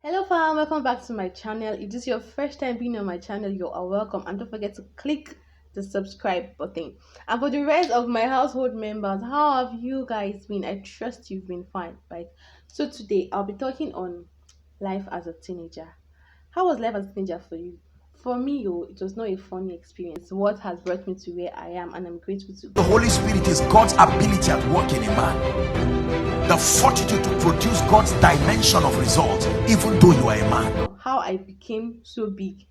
Hello fam, welcome back to my channel. If this is your first time being on my channel, you are welcome, and don't forget to click the subscribe button. And for the rest of my household members, how have you guys been? I trust you've been fine, right? So today I'll be talking on life as a teenager. How was life as a teenager for you? For me, it was not a funny experience. What has brought me to where I am, and I'm grateful to The God. Holy Spirit is God's ability at work in a man. The fortitude to produce God's dimension of results, even though you are a man. How I became so big.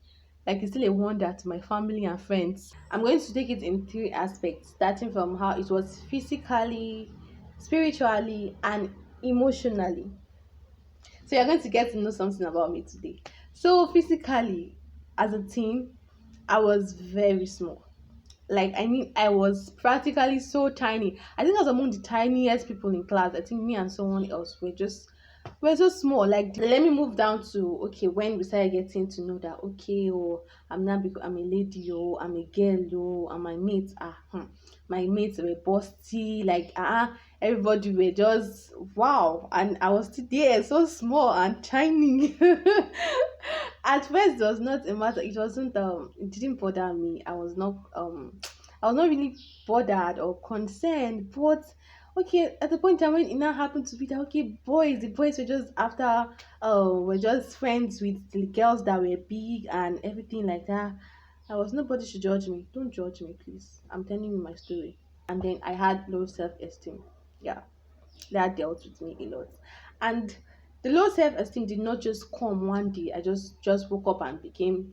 Like it's still a wonder to my family and friends. I'm going to take it in three aspects, starting from how it was physically, spiritually, and emotionally. So you're going to get to know something about me today. So physically, as a teen, I was very small. Like I was practically so tiny. I think I was among the tiniest people in class. I think me and someone else were so small. Like let me move down to okay, when we started getting to know that okay, I'm a lady, I'm a girl, and my mates my mates were busty, like everybody were just wow, and I was still there so small and tiny. At first it was not a matter, it didn't bother me. I was not really bothered or concerned, but okay, at the point in time when it now happened to be that okay, the boys were just after were just friends with the girls that were big and everything like that. I was nobody should judge me. Don't judge me, please. I'm telling you my story. And then I had low self-esteem. Yeah, that dealt with me a lot. And the low self-esteem did not just come one day. I just woke up and became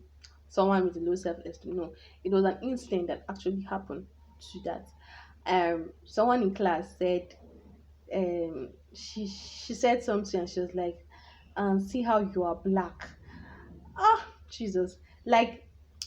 someone with a low self-esteem. No, it was an incident that actually happened to that. Someone in class said she said something and she was like, see how you are black. Jesus. Like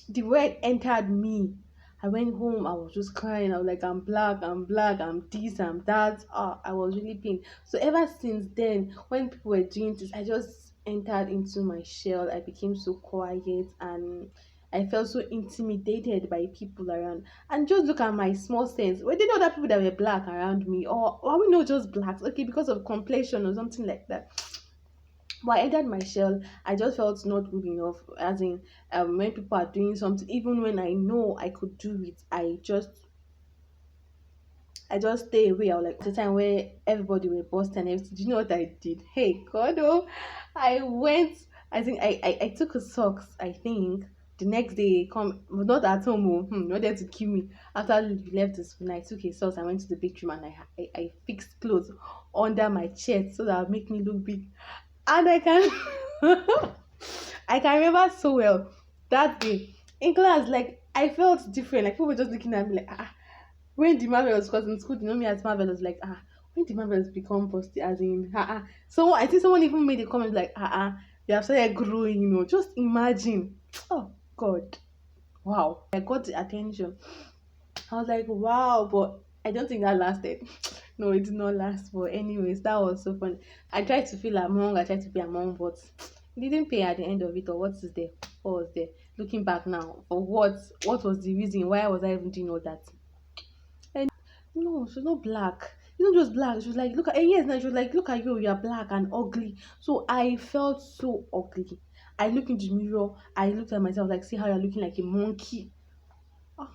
the word entered me. I went home, I was just crying. I was like, I'm black, I'm black, I'm this, I'm that. I was really pained. So ever since then, when people were doing this, I just entered into my shell. I became so quiet and I felt so intimidated by people around. And just look at my small sense. Were there no other people that were black around me? Or are we not just blacks? Okay, because of complexion or something like that. But I entered my shell. I just felt not good enough. As in, when people are doing something, even when I know I could do it, I just stay away. I was like the time where everybody were busting and everything. Do you know what I did? Hey God, oh, I went. I think I took a socks. I think the next day, come not at home. Not there to kill me. After we left the school, I took a socks. I went to the bedroom and I fixed clothes under my chest so that would make me look big. And I can I can remember so well that day in class, like I felt different. Like people were just looking at me like when the marvelous, because in school, you know me as marvelous, like when the marvelous become positive, as in someone, I think someone even made a comment like they have started growing, just imagine. Oh God, wow, I got the attention. I was like, wow, but I don't think that lasted. No, it did not last. But anyways, that was so fun. I tried to feel among, I tried to be among, but it didn't pay at the end of it. Or what is there? What was there? Looking back now, for what? What was the reason? Why was I even doing all that? And no, she was not black. It's not just black. She was like, look at yes, now she was like, look at you, you're black and ugly. So I felt so ugly. I looked into the mirror. I looked at myself like, see how you're looking like a monkey. Ah,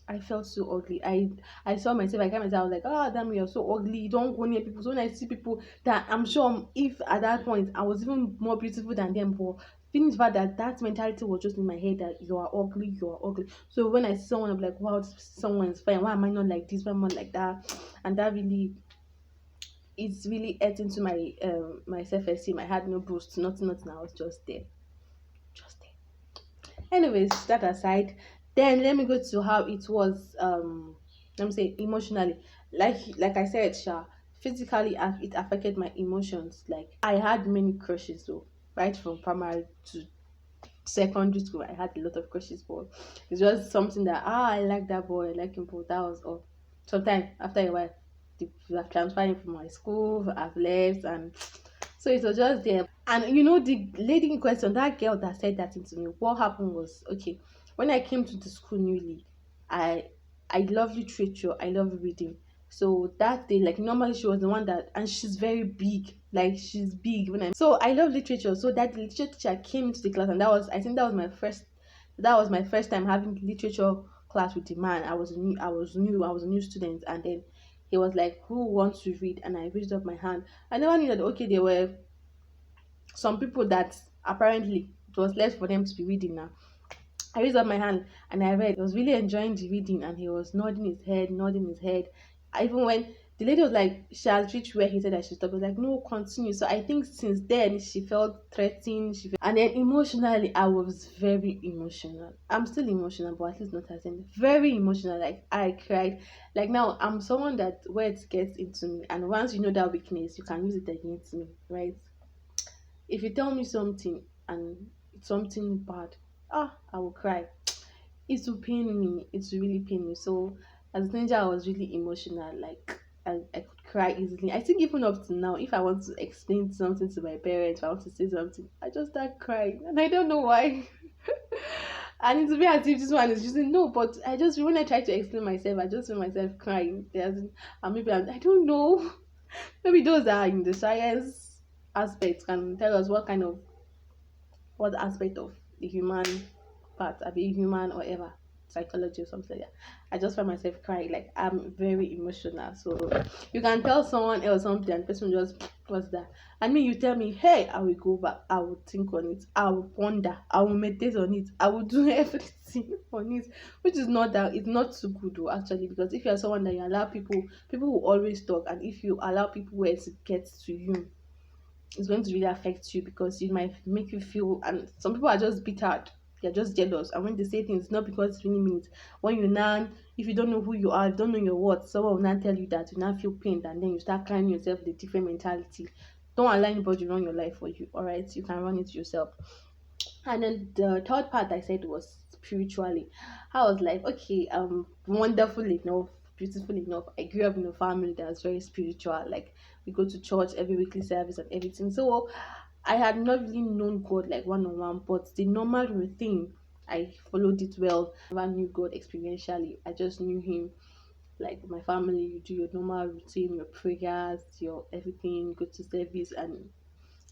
I felt so ugly. I saw myself. I came myself. I was like, damn, you're so ugly. Don't go near people. So when I see people that I'm sure if at that point I was even more beautiful than them, but feeling the fact that that mentality was just in my head that you are ugly, you are ugly. So when I see someone, I'm like, wow, someone is fine. Why am I not like this? Why am I not like that? And that really, it's really ate into my self esteem. I had no boost, nothing, nothing. I was just there, just there. Anyways, that aside, then let me go to how it was let me say emotionally. Like I said, physically it affected my emotions. Like I had many crushes though, right from primary to secondary school. I had a lot of crushes, but it's just something that I like that boy, I like him, but that was all. Sometimes after a while, the people have transferred from my school, I've left, and so it was just there. And the lady in question, that girl that said that into me, what happened was okay, when I came to the school newly, I I love literature, I love reading. So that day, like normally she was the one that, and she's very big, like she's big when I so I love literature. So that literature teacher came into the class, and that was, I think that was my first time having literature class with the man. I was a new student, and then he was like, "Who wants to read?" And I raised up my hand. I never knew that, okay, there were some people that apparently it was left for them to be reading now. I raised up my hand and I read. I was really enjoying the reading, and he was nodding his head, nodding his head. Even when the lady was like, she has reached where he said I should stop, I was like, no, continue. So I think since then she felt threatened. And then emotionally, I was very emotional. I'm still emotional, but at least not as in very emotional. Like I cried. Like now, I'm someone that words gets into me, and once you know that weakness, you can use it against me, right? If you tell me something and it's something bad, I will cry. It will pain me. It will really pain me. So as a teenager, I was really emotional. Like I could cry easily. I think even up to now, if I want to explain something to my parents, if I want to say something, I just start crying, and I don't know why. And it will be as if this one is using no, but I just when I try to explain myself, I just feel myself crying. And maybe I don't know. Maybe those are in the science aspect can tell us what aspect of the human part, I be human or ever psychology or something like that. I just find myself crying, like I'm very emotional. So you can tell someone else something and the person just what's that? And me, you tell me, hey, I will go back, I will think on it, I will ponder, I will meditate on it, I will do everything on it, which is not that it's not too good though, actually, because if you're someone that you allow people will always talk, and if you allow people where it gets to you, it's going to really affect you because it might make you feel, and some people are just bitter, they're just jealous, and when they say things not because it really means, when you now, if you don't know who you are, if you don't know your worth, someone will not tell you that, you now feel pain, and then you start carrying yourself with a different mentality. Don't allow anybody run your life for you. All right, you can run it yourself. And then the third part I said was spiritually. I was like, okay, wonderful enough, beautiful enough. I grew up in a family that was very spiritual. Like we go to church every weekly service and everything. So I had not really known God like one on one, but the normal routine I followed it well. Never knew God experientially. I just knew Him like my family. You do your normal routine, your prayers, your everything. Go to service, and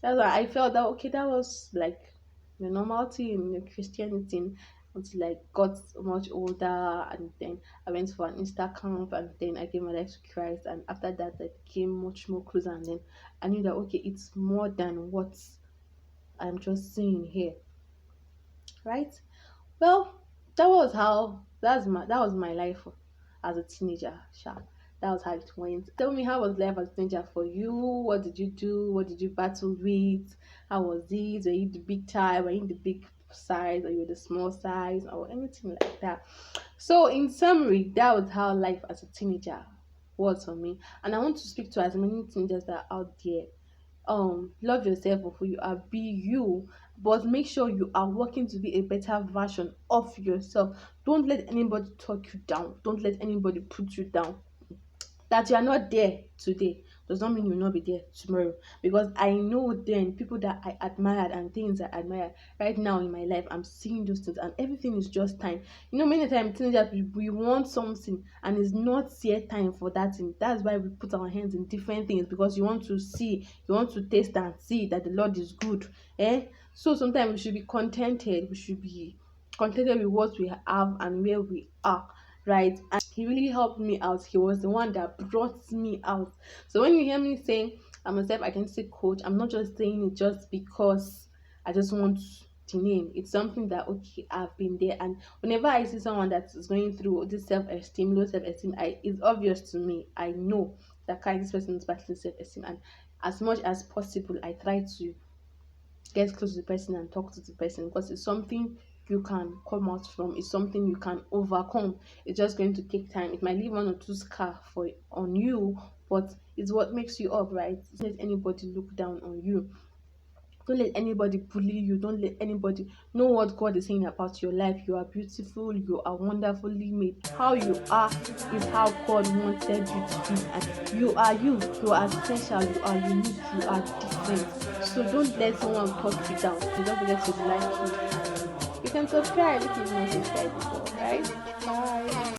that's why I felt that okay, that was like the normality in the Christianity until I got much older, and then I went for an Easter camp, and then I gave my life to Christ, and after that I became much more closer, and then I knew that okay, it's more than what I'm just seeing here, right? Well, that was my life as a teenager, sha. That was how it went. Tell me, how was life as a teenager for you? What did you do? What did you battle with? How was it? Were you the big type? Were you the big size? Or you the small size? Or anything like that? So in summary, that was how life as a teenager was for me. And I want to speak to as many teenagers that are out there. Love yourself for who you are, be you, but make sure you are working to be a better version of yourself. Don't let anybody talk you down, don't let anybody put you down. That you are not there today does not mean you will not be there tomorrow, because I know then people that I admired and things I admire right now in my life, I'm seeing those things, and everything is just time. Many times teenagers, we want something and it's not yet time for that thing. That's why we put our hands in different things, because you want to see, you want to taste and see that the Lord is good. So sometimes we should be contented, we should be contented with what we have and where we are, right? And he really helped me out. He was the one that brought me out. So when you hear me saying I'm a self-identity coach, I'm not just saying it just because I just want the name. It's something that okay, I've been there, and whenever I see someone that is going through this self-esteem, low self-esteem, it's obvious to me. I know that kind this person is battling self-esteem, and as much as possible I try to get close to the person and talk to the person, because it's something you can come out from, it's something you can overcome. It's just going to take time. It might leave one or two scar for on you, but it's what makes you up, right? Don't let anybody look down on you. Don't let anybody bully you. Don't let anybody know what God is saying about your life. You are beautiful. You are wonderfully made. How you are is how God wanted you to be. And you are you. You are special. You are unique. You are different. So don't let someone talk you down. So don't forget to like it. And you can subscribe if you've not subscribed before, right? Bye.